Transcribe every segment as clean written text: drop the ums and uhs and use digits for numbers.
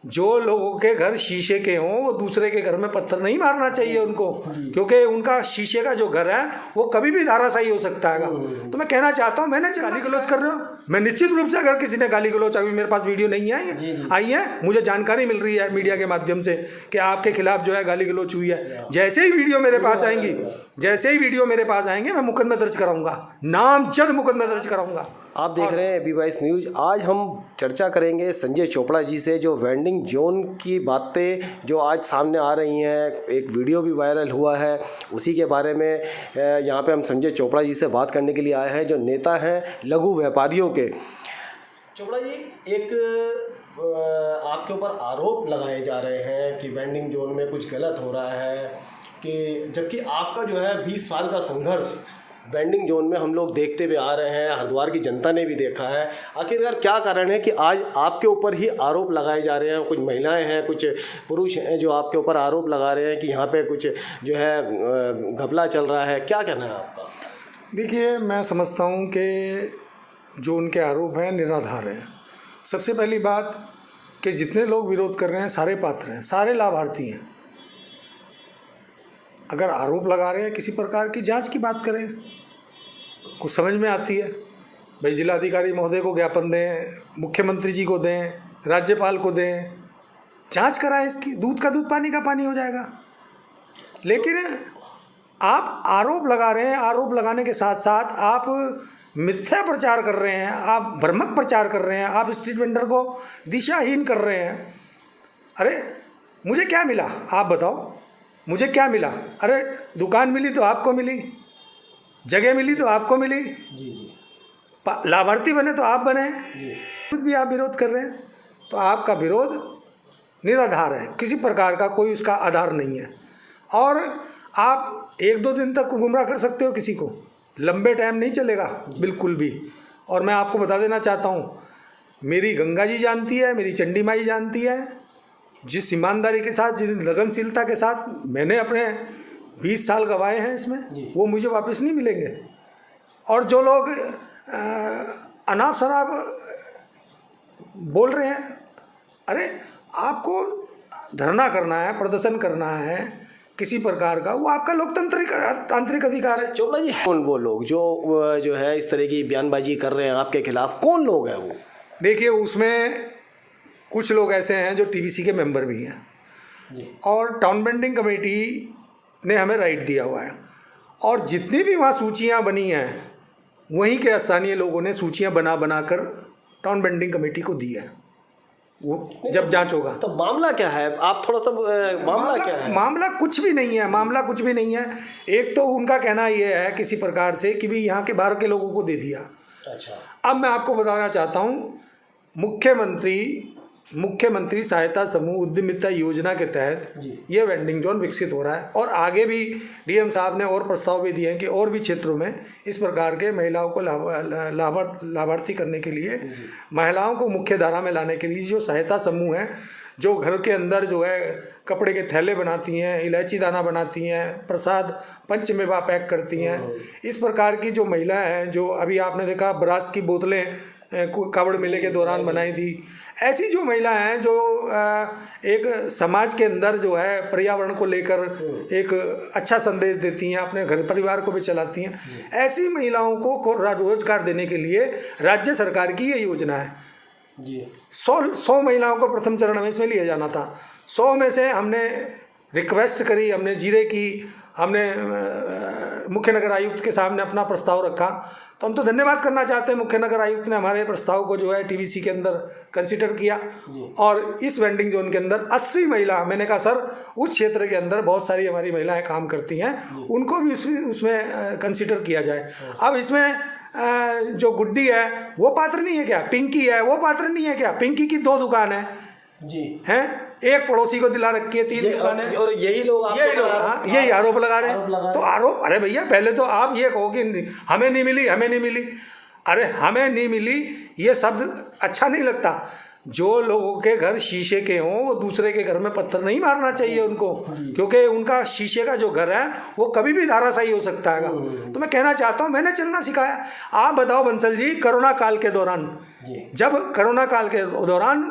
जो लोगों के घर शीशे के हों वो दूसरे के घर में पत्थर नहीं मारना चाहिए उनको, क्योंकि उनका शीशे का जो घर है वो कभी भी धराशायी हो सकता है। तो मैं कहना चाहता हूँ, मैंने गाली गलौज कर रहे हो, मैं निश्चित रूप से, अगर किसी ने गाली गलौज, अभी मेरे पास वीडियो नहीं आई है, मुझे जानकारी मिल रही है मीडिया के माध्यम से कि आपके खिलाफ जो है गाली गलौज हुई है, जैसे ही वीडियो मेरे पास आएंगी, मैं मुकदमा दर्ज कराऊंगा, नामजद मुकदमा दर्ज कराऊंगा। आप देख रहे हैं बी22 न्यूज़। आज हम चर्चा करेंगे संजय चोपड़ा जी से, जो वेंडिंग जोन की बातें जो आज सामने आ रही हैं, एक वीडियो भी वायरल हुआ है, उसी के बारे में यहाँ पे हम संजय चोपड़ा जी से बात करने के लिए आए हैं, जो नेता हैं लघु व्यापारियों के। चोपड़ा जी, एक आपके ऊपर आरोप लगाए जा रहे हैं कि वेंडिंग जोन में कुछ गलत हो रहा है, कि जबकि आपका जो है 20 साल का संघर्ष वेंडिंग जोन में हम लोग देखते हुए आ रहे हैं, हरिद्वार की जनता ने भी देखा है। आखिरकार क्या कारण है कि आज आपके ऊपर ही आरोप लगाए जा रहे हैं? कुछ महिलाएं हैं, कुछ पुरुष हैं जो आपके ऊपर आरोप लगा रहे हैं कि यहाँ पे कुछ जो है घपला चल रहा है। क्या कहना है आपका? देखिए, मैं समझता हूँ कि जो उनके आरोप हैं निराधार हैं। सबसे पहली बात कि जितने लोग विरोध कर रहे हैं सारे पात्र हैं, सारे लाभार्थी हैं। अगर आरोप लगा रहे हैं, किसी प्रकार की जांच की बात करें, कुछ समझ में आती है। भाई जिलाधिकारी महोदय को ज्ञापन दें, मुख्यमंत्री जी को दें, राज्यपाल को दें, जांच कराएं इसकी, दूध का दूध पानी का पानी हो जाएगा। लेकिन आप आरोप लगा रहे हैं, आरोप लगाने के साथ साथ आप मिथ्या प्रचार कर रहे हैं, आप भ्रामक प्रचार कर रहे हैं, आप स्ट्रीट वेंडर को दिशाहीन कर रहे हैं। अरे मुझे क्या मिला, आप बताओ, मुझे क्या मिला? अरे दुकान मिली तो आपको मिली, जगह मिली तो आपको मिली, जी, लाभार्थी बने तो आप बने, खुद भी आप विरोध कर रहे हैं। तो आपका विरोध निराधार है, किसी प्रकार का कोई उसका आधार नहीं है। और आप 1-2 दिन तक गुमराह कर सकते हो किसी को, लंबे टाइम नहीं चलेगा बिल्कुल भी। और मैं आपको बता देना चाहता हूँ, मेरी गंगा जी जानती है, मेरी चंडी माई जानती है, जिस ईमानदारी के साथ, जिस लगनशीलता के साथ मैंने अपने 20 साल गंवाए हैं इसमें, वो मुझे वापस नहीं मिलेंगे। और जो लोग अनाप शनाप बोल रहे हैं, अरे आपको धरना करना है, प्रदर्शन करना है किसी प्रकार का, वो आपका तांत्रिक अधिकार है। चोपड़ा जी, कौन वो लोग जो है इस तरह की बयानबाजी कर रहे हैं आपके खिलाफ? कौन लोग हैं वो? देखिए, उसमें कुछ लोग ऐसे हैं जो टीबीसी के मेंबर भी हैं जी, और टाउन बेंडिंग कमेटी ने हमें राइट दिया हुआ है। और जितनी भी वहाँ सूचियाँ बनी हैं, वहीं के स्थानीय लोगों ने सूचियाँ बना कर टाउन बेंडिंग कमेटी को दी है। वो जब जांच होगा तो मामला क्या है? आप थोड़ा सा मामला क्या है? मामला कुछ भी नहीं है, मामला कुछ भी नहीं है। एक तो उनका कहना ये है किसी प्रकार से कि भी यहाँ के बाहर के लोगों को दे दिया। अच्छा, अब मैं आपको बताना चाहता हूँ, मुख्यमंत्री सहायता समूह उद्यमिता योजना के तहत ये वेंडिंग जोन विकसित हो रहा है। और आगे भी डीएम साहब ने और प्रस्ताव भी दिए हैं कि और भी क्षेत्रों में इस प्रकार के महिलाओं को लाभार्थी करने के लिए, महिलाओं को मुख्य धारा में लाने के लिए जो सहायता समूह हैं, जो घर के अंदर जो है कपड़े के थैले बनाती हैं, इलायची दाना बनाती हैं, प्रसाद पंचमेवा पैक करती हैं, इस प्रकार की जो महिलाएं हैं, जो अभी आपने देखा ब्रास की बोतलें कावड़ मेले के दौरान बनाई थी, ऐसी जो महिलाएं हैं जो एक समाज के अंदर जो है पर्यावरण को लेकर एक अच्छा संदेश देती हैं, अपने घर परिवार को भी चलाती हैं, ऐसी महिलाओं को रोजगार देने के लिए राज्य सरकार की ये योजना है जी। 100 महिलाओं को प्रथम चरण में इसमें लिया जाना था। 100 में से हमने रिक्वेस्ट करी, हमने जीरे की, हमने मुख्य नगर आयुक्त के सामने अपना प्रस्ताव रखा। तो हम तो धन्यवाद करना चाहते हैं, मुख्य नगर आयुक्त ने हमारे प्रस्ताव को जो है टीबीसी के अंदर कंसिडर किया। और इस वेंडिंग जोन के अंदर 80 महिला, मैंने कहा सर उस क्षेत्र के अंदर बहुत सारी हमारी महिलाएं काम करती हैं, उनको भी उसमें कंसिडर किया जाए। अब इसमें जो गुड्डी है वो पात्र नहीं है क्या? पिंकी है वो पात्र नहीं है क्या? पिंकी की 2 दुकान है जी, हैं, एक पड़ोसी को दिला रखी है, 3 दुकानें, और यही लोग यही आरोप लगा रहे हैं। तो आरोप, अरे भैया पहले तो आप ये कहो कि हमें नहीं मिली, हमें नहीं मिली। अरे हमें नहीं मिली ये शब्द अच्छा नहीं लगता। जो लोगों के घर शीशे के हों वो दूसरे के घर में पत्थर नहीं मारना चाहिए उनको, क्योंकि उनका शीशे का जो घर है वो कभी भी धराशायी हो सकता है। तो मैं कहना चाहता हूँ, मैंने चलना सिखाया। आप बताओ बंसल जी, कोरोना काल के दौरान, जब कोरोना काल के दौरान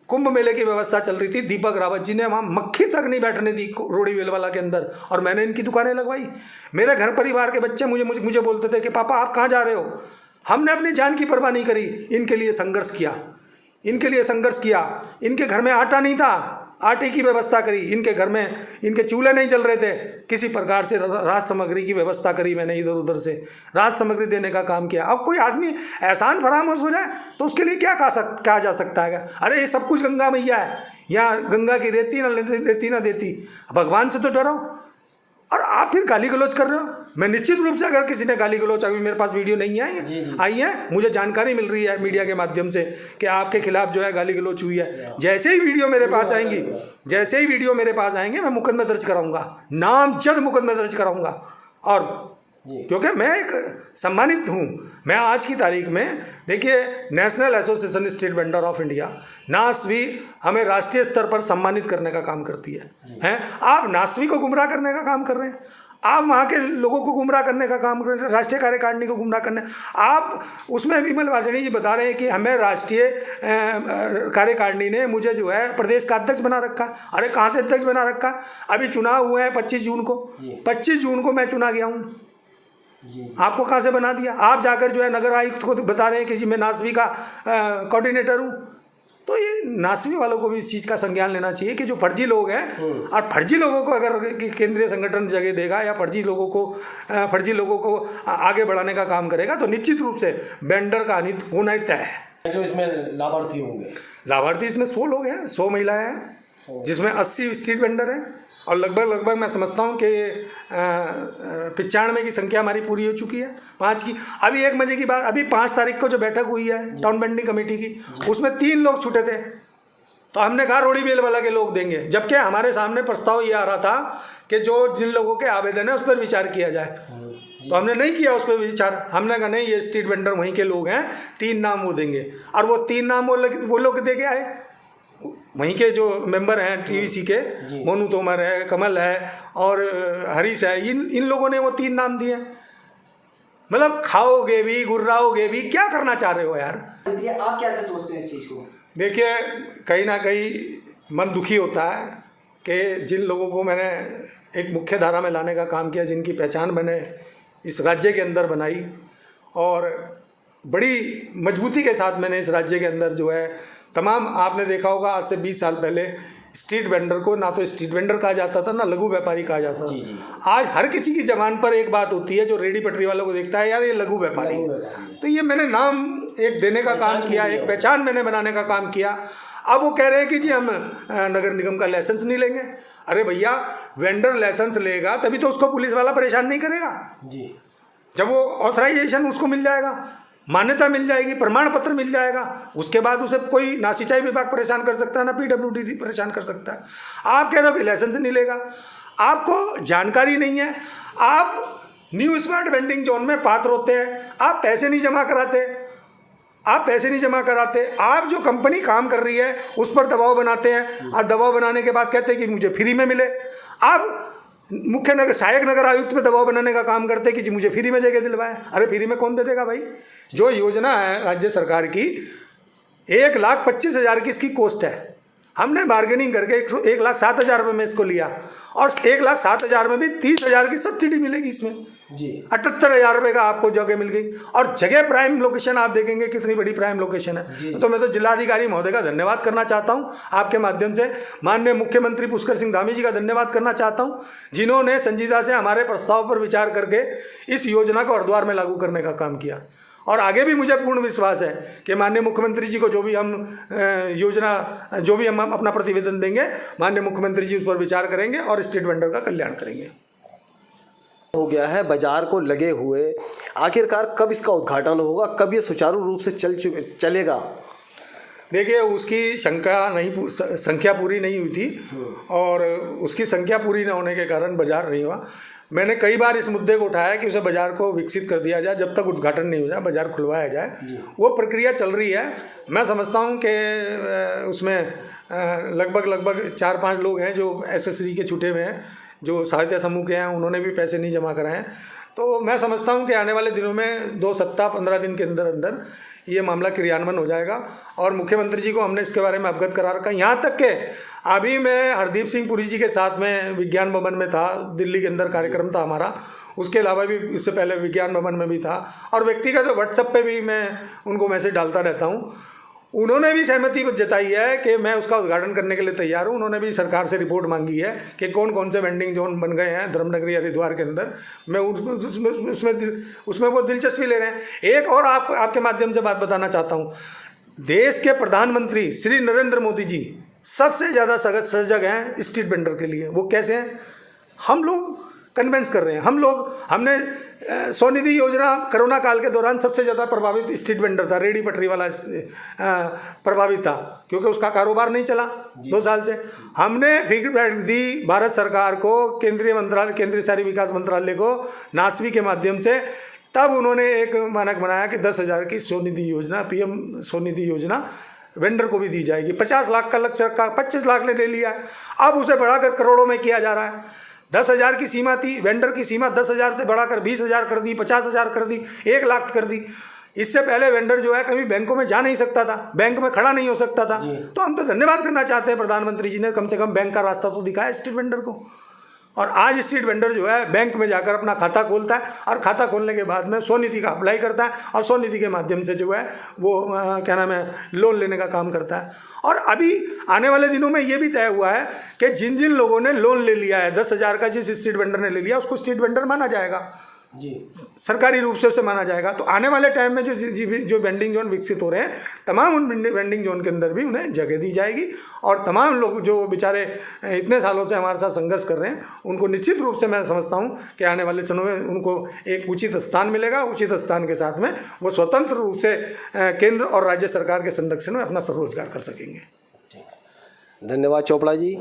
कुंभ मेले की व्यवस्था चल रही थी, दीपक रावत जी ने वहाँ मक्खी तक नहीं बैठने दी रोड़ी वेलवाला के अंदर, और मैंने इनकी दुकानें लगवाई। मेरे घर परिवार के बच्चे मुझे बोलते थे कि पापा आप कहाँ जा रहे हो। हमने अपनी जान की परवाह नहीं करी, इनके लिए संघर्ष किया, इनके घर में आटा नहीं था, आटे की व्यवस्था करी, इनके घर में इनके चूल्हे नहीं चल रहे थे, किसी प्रकार से राज सामग्री की व्यवस्था करी मैंने, इधर उधर से राज सामग्री देने का काम किया। अब कोई आदमी एहसान फरामोश हो जाए तो उसके लिए क्या कहा जा सकता है। अरे ये सब कुछ गंगा मैया है, यहाँ गंगा की रेती ना देती, भगवान से तो डरो, और आप फिर गाली गलौज कर रहे हो। मैं निश्चित रूप से, अगर किसी ने गाली गलौज, अभी मेरे पास वीडियो नहीं आई है, मुझे जानकारी मिल रही है मीडिया के माध्यम से कि आपके खिलाफ जो है गाली गलौज हुई है। जैसे ही वीडियो मेरे पास आएंगे मैं मुकदमा दर्ज कराऊंगा, नामजद मुकदमा दर्ज कराऊंगा। और क्योंकि मैं एक सम्मानित हूँ। मैं आज की तारीख में, देखिए, national association street vendor of India, NASVI, हमें राष्ट्रीय स्तर पर सम्मानित करने का काम करती है। आप नासवी को गुमराह करने का काम कर रहे हैं, आप वहाँ के लोगों को गुमराह करने का काम कर रहे हैं, राष्ट्रीय कार्यकारिणी को गुमराह करने। आप उसमें विमल वासणी जी बता रहे हैं कि हमें राष्ट्रीय कार्यकारिणी ने मुझे जो है प्रदेश का अध्यक्ष बना रखा। अरे कहाँ से अध्यक्ष बना रखा? अभी चुनाव हुए हैं 25 जून को मैं चुना गया हूँ। आपको कहाँ से बना दिया? आप जाकर जो है नगर आयुक्त को बता रहे हैं कि जी मैं नासवी का कोऑर्डिनेटर हूँ। तो ये नासवी वालों को भी इस चीज़ का संज्ञान लेना चाहिए कि जो फर्जी लोग हैं, और फर्जी लोगों को अगर केंद्रीय संगठन जगह देगा या फर्जी लोगों को आगे बढ़ाने का काम करेगा तो निश्चित रूप से वेंडर का अनित होना तय है। जो इसमें लाभार्थी होंगे, लाभार्थी इसमें 100 लोग हैं, 100 महिलाएं हैं, जिसमें 80 स्ट्रीट वेंडर हैं, और लगभग मैं समझता हूँ कि 95 की संख्या हमारी पूरी हो चुकी है, 5 की। अभी एक मजे की बात, अभी 5 तारीख को जो बैठक हुई है टाउन वेंडिंग कमेटी की, उसमें 3 लोग छूटे थे, तो हमने कहा रोड़ी बेल वाला के लोग देंगे, जबकि हमारे सामने प्रस्ताव ये आ रहा था कि जिन लोगों के आवेदन है उस पर विचार किया जाए। तो हमने नहीं किया उस पर विचार, हमने कहा नहीं, ये स्ट्रीट वेंडर वहीं के लोग हैं, 3 नाम वो देंगे। और वो 3 नाम वो लोग दे के आए, वहीं के जो मेंबर हैं टीवीसी के, मोनू तोमर है, कमल है और हरीश है, इन लोगों ने वो 3 नाम दिए। मतलब खाओगे भी, गुर्राओगे भी, क्या करना चाह रहे हो यार? आप कैसे सोचते हैं इस चीज़ को? देखिए, कहीं ना कहीं मन दुखी होता है कि जिन लोगों को मैंने एक मुख्य धारा में लाने का काम किया, जिनकी पहचान मैंने इस राज्य के अंदर बनाई, और बड़ी मजबूती के साथ मैंने इस राज्य के अंदर जो है तमाम, आपने देखा होगा आज से 20 साल पहले स्ट्रीट वेंडर को ना तो स्ट्रीट वेंडर कहा जाता था, ना लघु व्यापारी कहा जाता था। आज हर किसी की जबान पर एक बात होती है, जो रेडी पटरी वालों को देखता है, यार ये लघु व्यापारी है। तो ये मैंने नाम एक देने का काम किया, एक पहचान मैंने बनाने का काम किया। अब वो कह रहे हैं कि जी हम नगर निगम का लाइसेंस नहीं लेंगे। अरे भैया, वेंडर लाइसेंस लेगा तभी तो उसको पुलिस वाला परेशान नहीं करेगा जी। जब वो ऑथराइजेशन उसको मिल जाएगा, मान्यता मिल जाएगी, प्रमाण पत्र मिल जाएगा, उसके बाद उसे कोई ना सिंचाई विभाग परेशान कर सकता है, ना PWD परेशान कर सकता है। आप कह रहे हो कि लाइसेंस नहीं लेगा, आपको जानकारी नहीं है, आप न्यू स्मार्ट वेंडिंग जोन में पात्र होते हैं, आप पैसे नहीं जमा कराते, आप जो कंपनी काम कर रही है उस पर दबाव बनाते हैं, और दबाव बनाने के बाद कहते हैं कि मुझे फ्री में मिले। आप सहायक नगर आयुक्त पे दबाव बनाने का काम करते हैं कि जी मुझे फ्री में जगह दिलवाए। अरे फ्री में कौन दे देगा भाई? जो योजना है राज्य सरकार की, 1,25,000 की इसकी कॉस्ट है। हमने बार्गेनिंग करके 1,07,000 रुपये में इसको लिया, और 1,07,000 में भी 30,000 की सब्सिडी मिलेगी इसमें जी। 78,000 रुपये का आपको जगह मिल गई, और जगह प्राइम लोकेशन आप देखेंगे कितनी बड़ी प्राइम लोकेशन है। तो मैं तो जिलाधिकारी महोदय का धन्यवाद करना चाहता हूँ, आपके माध्यम से माननीय मुख्यमंत्री पुष्कर सिंह धामी जी का धन्यवाद करना चाहता हूँ, जिन्होंने संजीदा से हमारे प्रस्ताव पर विचार करके इस योजना को हरिद्वार में लागू करने का काम किया। और आगे भी मुझे पूर्ण विश्वास है कि माननीय मुख्यमंत्री जी को जो भी हम अपना प्रतिवेदन देंगे, माननीय मुख्यमंत्री जी उस पर विचार करेंगे और स्ट्रीट वेंडर का कल्याण करेंगे। हो गया है बाजार को लगे हुए, आखिरकार कब इसका उद्घाटन होगा, कब ये सुचारू रूप से चलेगा? देखिए, उसकी संख्या पूरी नहीं हुई थी, और उसकी संख्या पूरी न होने के कारण बाजार नहीं हुआ। मैंने कई बार इस मुद्दे को उठाया कि उसे बाज़ार को विकसित कर दिया जाए, जब तक उद्घाटन नहीं हो जाए, बाज़ार खुलवाया जाए। वो प्रक्रिया चल रही है। मैं समझता हूँ कि उसमें लगभग 4-5 लोग हैं जो SSD के छूटे हुए हैं, जो सहायता समूह के हैं, उन्होंने भी पैसे नहीं जमा कराए हैं। तो मैं समझता हूँ कि आने वाले दिनों में 2 सप्ताह 15 दिन के अंदर ये मामला क्रियान्वयन हो जाएगा और मुख्यमंत्री जी को हमने इसके बारे में अवगत करा रखा। यहाँ तक के अभी मैं हरदीप सिंह पुरी जी के साथ में विज्ञान भवन में था, दिल्ली के अंदर कार्यक्रम था हमारा, उसके अलावा भी इससे पहले विज्ञान भवन में भी था और व्यक्तिगत व्हाट्सएप पे भी मैं उनको मैसेज डालता रहता हूँ। उन्होंने भी सहमति जताई है कि मैं उसका उद्घाटन करने के लिए तैयार हूँ। उन्होंने भी सरकार से रिपोर्ट मांगी है कि कौन कौन से वेंडिंग जोन बन गए हैं धर्मनगरी हरिद्वार के अंदर। मैं उसमें वो दिलचस्पी ले रहे हैं। एक और आपके माध्यम से बात बताना चाहता हूँ, देश के प्रधानमंत्री श्री नरेंद्र मोदी जी सबसे ज़्यादा सजग हैं स्ट्रीट वेंडर के लिए। वो कैसे हैं? हम लोग कन्वेंस कर रहे हैं। हमने स्वनिधि योजना कोरोना काल के दौरान सबसे ज़्यादा प्रभावित स्ट्रीट वेंडर था, रेडी पटरी वाला प्रभावित था, क्योंकि उसका कारोबार नहीं चला 2 साल से। हमने फीडबैक दी भारत सरकार को, केंद्रीय शहरी विकास मंत्रालय को नासवी के माध्यम से। तब उन्होंने एक मानक बनाया कि 10,000 की स्वनिधि योजना, PM स्वनिधि योजना वेंडर को भी दी जाएगी। 50 लाख का लक्ष्य रखा, 25 लाख ने ले लिया है। अब उसे बढ़ाकर करोड़ों में किया जा रहा है। 10,000 की सीमा थी, वेंडर की सीमा 10,000 से बढ़ाकर 20,000 कर दी, 50,000 कर दी, 1 लाख कर दी। इससे पहले वेंडर जो है कभी बैंकों में जा नहीं सकता था, बैंक में खड़ा नहीं हो सकता था। तो हम तो धन्यवाद करना चाहते हैं प्रधानमंत्री जी ने, कम से कम बैंक का रास्ता तो दिखाया स्ट्रीट वेंडर को। और आज स्ट्रीट वेंडर जो है बैंक में जाकर अपना खाता खोलता है और खाता खोलने के बाद में स्वनिधि का अप्लाई करता है और स्वनिधि के माध्यम से जो है वो क्या नाम है, लोन लेने का काम करता है। और अभी आने वाले दिनों में ये भी तय हुआ है कि जिन जिन लोगों ने लोन ले लिया है 10,000 का, जिस स्ट्रीट वेंडर ने ले लिया उसको स्ट्रीट वेंडर माना जाएगा जी, सरकारी रूप से उसे माना जाएगा। तो आने वाले टाइम में जो वेंडिंग जोन विकसित हो रहे हैं, तमाम उन वेंडिंग जोन के अंदर भी उन्हें जगह दी जाएगी और तमाम लोग जो बेचारे इतने सालों से हमारे साथ संघर्ष कर रहे हैं, उनको निश्चित रूप से मैं समझता हूं कि आने वाले समय में उनको एक उचित स्थान मिलेगा। उचित स्थान के साथ में वो स्वतंत्र रूप से केंद्र और राज्य सरकार के संरक्षण में अपना स्वरोजगार कर सकेंगे। धन्यवाद चोपड़ा जी।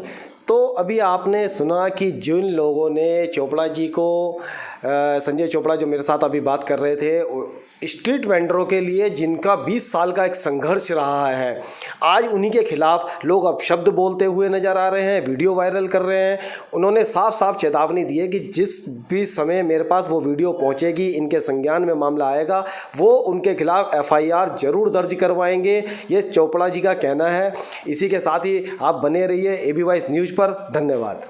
तो अभी आपने सुना कि जिन लोगों ने चोपड़ा जी को, संजय चोपड़ा जो मेरे साथ अभी बात कर रहे थे, स्ट्रीट वेंडरों के लिए जिनका 20 साल का एक संघर्ष रहा है, आज उन्हीं के खिलाफ लोग अब शब्द बोलते हुए नज़र आ रहे हैं, वीडियो वायरल कर रहे हैं। उन्होंने साफ साफ चेतावनी दी है कि जिस भी समय मेरे पास वो वीडियो पहुंचेगी, इनके संज्ञान में मामला आएगा, वो उनके खिलाफ FIR जरूर दर्ज करवाएंगे। ये चोपड़ा जी का कहना है। इसी के साथ ही आप बने रहिए ABY न्यूज़ पर। धन्यवाद।